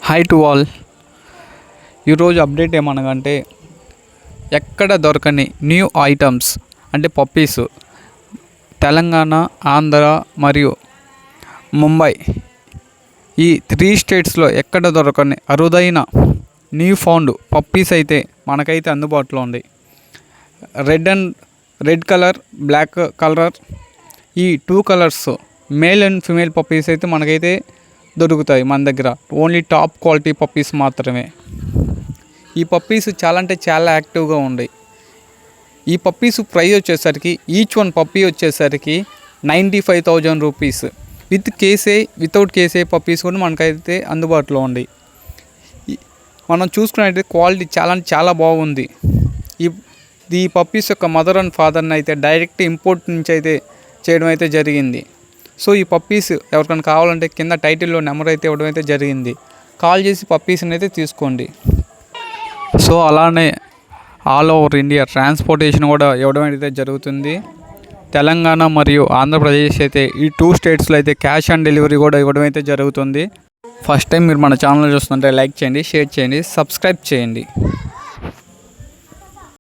Hi to all. ఈరోజు update ఏమనగంటే ఎక్కడ దొరకని న్యూ ఐటమ్స్ అంటే పప్పీస్ తెలంగాణ, ఆంధ్ర మరియు ముంబై ఈ 3 స్టేట్స్లో ఎక్కడ దొరకని అరుదైన న్యూ ఫౌండ్ పప్పీస్ అయితే మనకైతే అందుబాటులో ఉంది. రెడ్ కలర్, బ్లాక్ కలర్ ఈ 2 colours male and female puppies అయితే మనకైతే దొరుకుతాయి మన దగ్గర. ఓన్లీ టాప్ క్వాలిటీ పప్పీస్ మాత్రమే. ఈ పప్పీస్ చాలా అంటే చాలా యాక్టివ్గా ఉన్నాయి. ఈ పప్పీస్ ప్రైస్ వచ్చేసరికి ఈచ్ వన్ పప్పీ వచ్చేసరికి 95,000 రూపీస్. విత్ కేసే, వితౌట్ కేసే పప్పీస్ కూడా మనకైతే అందుబాటులో ఉంది. మనం చూసుకున్నట్టయితే క్వాలిటీ చాలా అంటే చాలా బాగుంది. ఈ పప్పీస్ యొక్క మదర్ అండ్ ఫాదర్ని అయితే డైరెక్ట్ ఇంపోర్ట్ నుంచి అయితే చేయడం అయితే జరిగింది. సో ఈ పప్పీస్ ఎవరికైనా కావాలంటే కింద టైటిల్లో నెంబర్ అయితే ఇవ్వడం అయితే జరిగింది. కాల్ చేసి పప్పీస్ని అయితే తీసుకోండి. సో అలానే ఆల్ ఓవర్ ఇండియా ట్రాన్స్పోర్టేషన్ కూడా ఇవ్వడం అయితే జరుగుతుంది. తెలంగాణ మరియు ఆంధ్రప్రదేశ్ అయితే ఈ 2 స్టేట్స్లో అయితే క్యాష్ ఆన్ డెలివరీ కూడా ఇవ్వడం అయితే జరుగుతుంది. ఫస్ట్ టైం మీరు మన ఛానల్ చూస్తుంటే లైక్ చేయండి, షేర్ చేయండి, సబ్స్క్రైబ్ చేయండి.